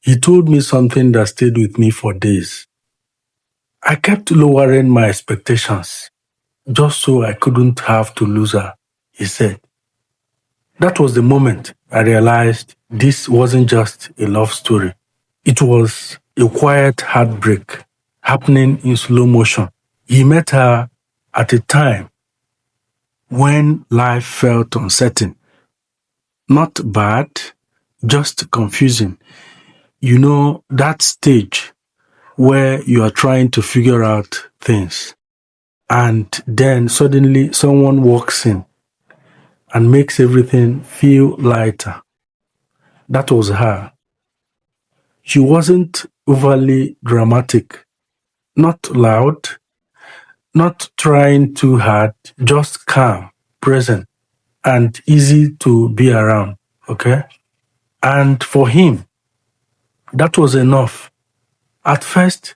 He told me something that stayed with me for days. I kept lowering my expectations just so I couldn't have to lose her, he said. That was the moment I realized this wasn't just a love story. It was a quiet heartbreak happening in slow motion. He met her at a time when life felt uncertain. Not bad, just confusing. You know, that stage where you are trying to figure out things. And then suddenly someone walks in and makes everything feel lighter. That was her. She wasn't overly dramatic, not loud, not trying too hard, just calm, present, and easy to be around. Okay? And for him, that was enough. At first,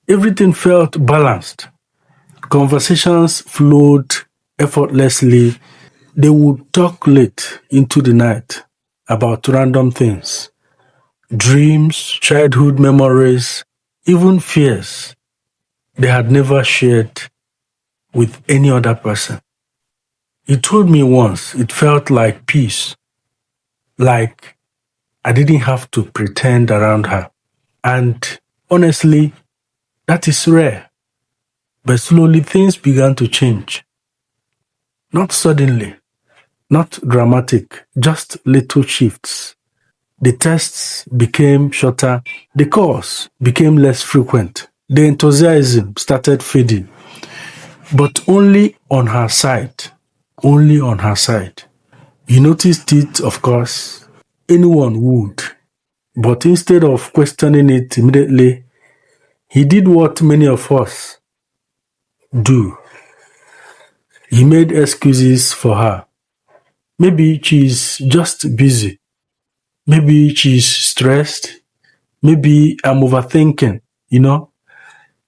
everything felt balanced. Conversations flowed effortlessly. They would talk late into the night about random things, dreams, childhood memories, even fears they had never shared with any other person. He told me once it felt like peace, like I didn't have to pretend around her. And honestly, that is rare. But slowly things began to change. Not suddenly, not dramatic, just little shifts. The tests became shorter, the calls became less frequent, the enthusiasm started fading. But only on her side. Only on her side. He noticed it, of course. Anyone would. But instead of questioning it immediately, he did what many of us do. He made excuses for her. Maybe she's just busy. Maybe she's stressed. Maybe I'm overthinking, you know.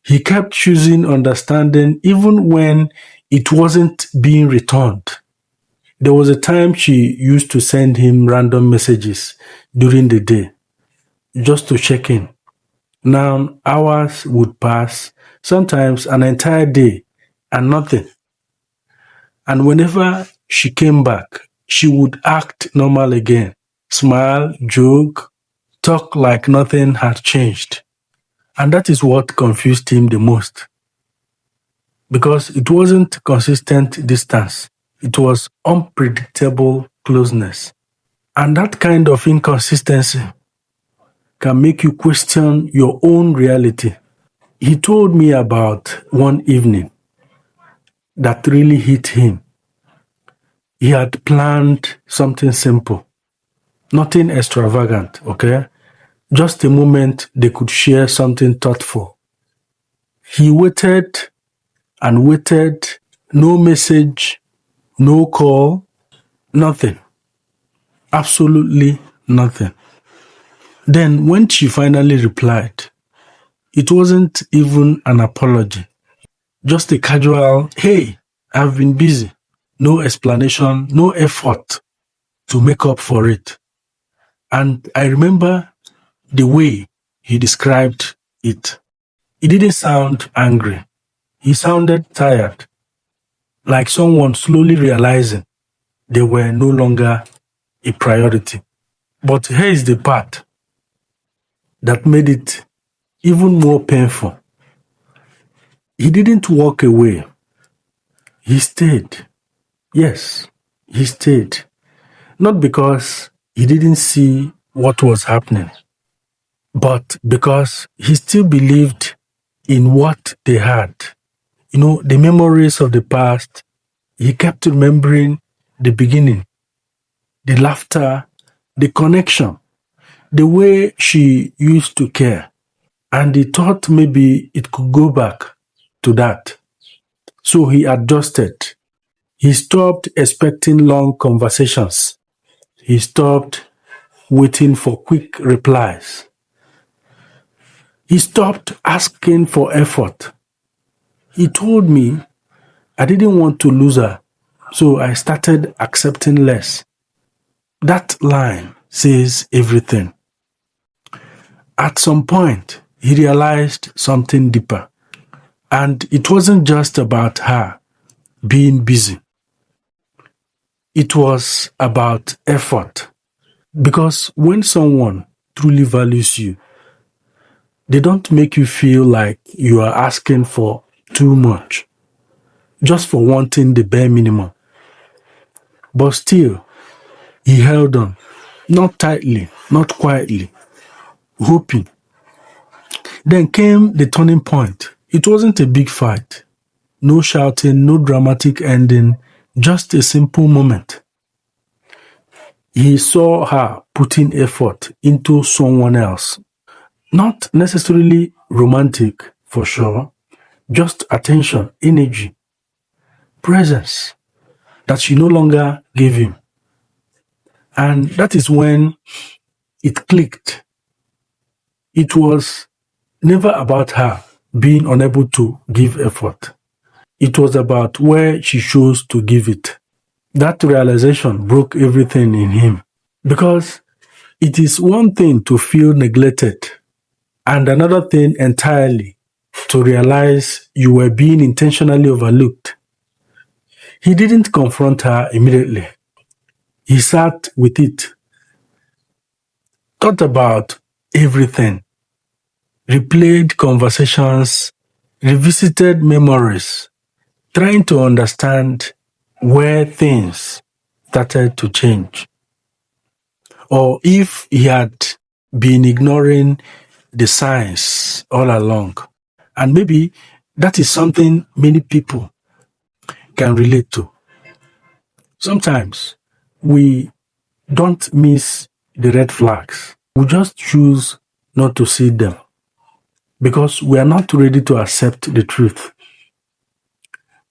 He kept choosing understanding even when it wasn't being returned. There was a time she used to send him random messages during the day just to check in. Now, hours would pass, sometimes an entire day, and nothing. And whenever she came back, she would act normal again, smile, joke, talk like nothing had changed. And that is what confused him the most. Because it wasn't consistent distance, it was unpredictable closeness. And that kind of inconsistency can make you question your own reality. He told me about one evening that really hit him. He had planned something simple, nothing extravagant, okay? Just a moment they could share something thoughtful. He waited and waited, no message, no call, nothing. Absolutely nothing. Then when she finally replied, it wasn't even an apology, just a casual, hey, I've been busy. No explanation, no effort to make up for it. And I remember the way he described it. He didn't sound angry. He sounded tired, like someone slowly realizing they were no longer a priority. But here is the part that made it even more painful. He didn't walk away. He stayed. Yes, he stayed. Not because he didn't see what was happening, but because he still believed in what they had. You know, the memories of the past, he kept remembering the beginning, the laughter, the connection, the way she used to care. And he thought maybe it could go back to that. So he adjusted. He stopped expecting long conversations. He stopped waiting for quick replies. He stopped asking for effort. He told me I didn't want to lose her, so I started accepting less. That line says everything. At some point, he realized something deeper. And it wasn't just about her being busy. It was about effort. Because when someone truly values you, they don't make you feel like you are asking for too much, just for wanting the bare minimum. But still, he held on, not tightly, not quietly, hoping. Then came the turning point. It wasn't a big fight. No shouting, no dramatic ending, just a simple moment. He saw her putting effort into someone else. Not necessarily romantic, for sure, just attention, energy, presence that she no longer gave him. And that is when it clicked. It was never about her being unable to give effort. It was about where she chose to give it. That realization broke everything in him, because it is one thing to feel neglected and another thing entirely to realize you were being intentionally overlooked. He didn't confront her immediately. He sat with it, thought about everything, replayed conversations, revisited memories, trying to understand where things started to change, or if he had been ignoring the signs all along. And maybe that is something many people can relate to. Sometimes we don't miss the red flags. We just choose not to see them because we are not ready to accept the truth.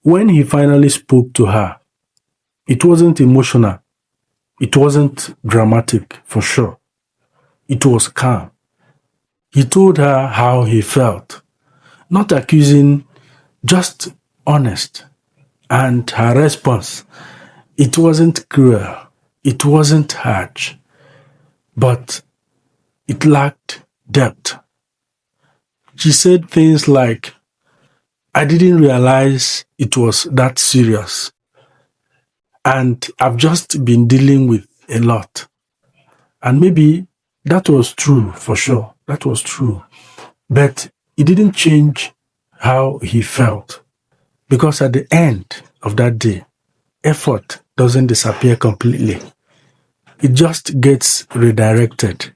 When he finally spoke to her, it wasn't emotional. It wasn't dramatic, for sure. It was calm. He told her how he felt, not accusing, just honest. And her response, it wasn't cruel, it wasn't harsh, but it lacked depth. She said things like, I didn't realize it was that serious. And I've just been dealing with a lot. And maybe that was true, for sure. That was true. But it didn't change how he felt. Because at the end of that day, effort doesn't disappear completely. It just gets redirected.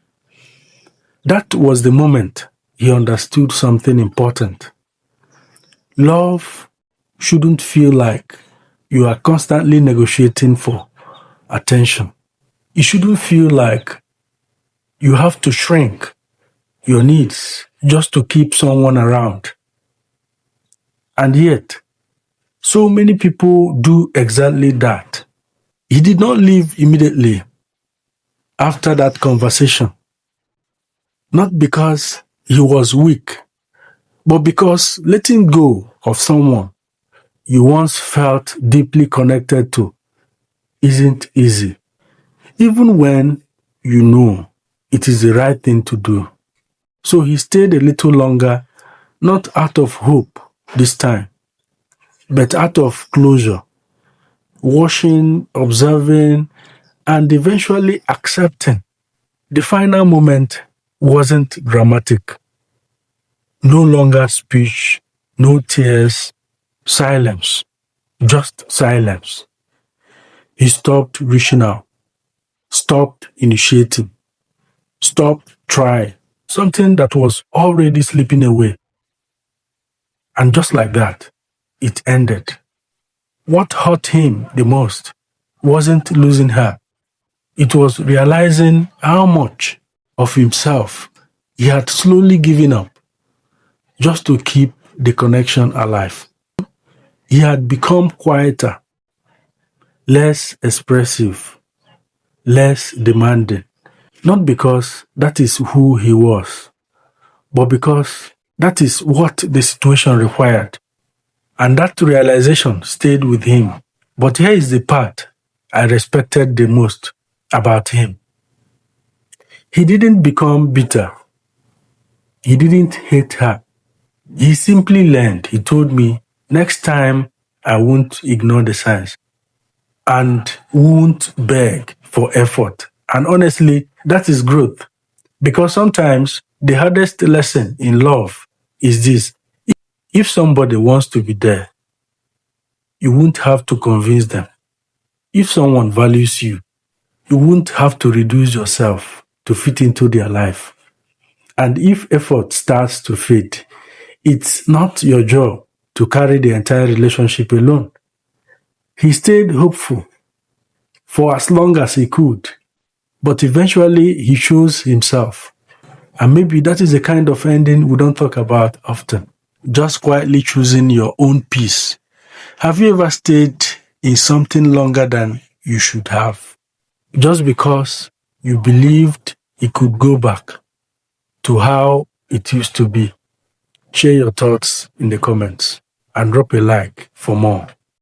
That was the moment he understood something important. Love shouldn't feel like you are constantly negotiating for attention. It shouldn't feel like you have to shrink your needs just to keep someone around. And yet, so many people do exactly that. He did not leave immediately after that conversation. Not because he was weak, but because letting go of someone you once felt deeply connected to isn't easy, even when you know it is the right thing to do. So he stayed a little longer, not out of hope this time, but out of closure, watching, observing, and eventually accepting. The final moment wasn't dramatic. No longer speech, no tears, silence, just silence. He stopped reaching out, stopped initiating, stopped trying, something that was already slipping away. And just like that, it ended. What hurt him the most wasn't losing her. It was realizing how much of himself he had slowly given up just to keep the connection alive. He had become quieter, less expressive, less demanding. Not because that is who he was, but because that is what the situation required. And that realization stayed with him. But here is the part I respected the most about him. He didn't become bitter. He didn't hate her. He simply learned. He told me, next time I won't ignore the signs and won't beg for effort. And honestly, that is growth. Because sometimes the hardest lesson in love is this: if somebody wants to be there, you won't have to convince them. If someone values you, you won't have to reduce yourself to fit into their life. And if effort starts to fade, it's not your job to carry the entire relationship alone. He stayed hopeful for as long as he could, but eventually he chose himself. And maybe that is the kind of ending we don't talk about often. Just quietly choosing your own peace. Have you ever stayed in something longer than you should have? Just because you believed it could go back to how it used to be? Share your thoughts in the comments and drop a like for more.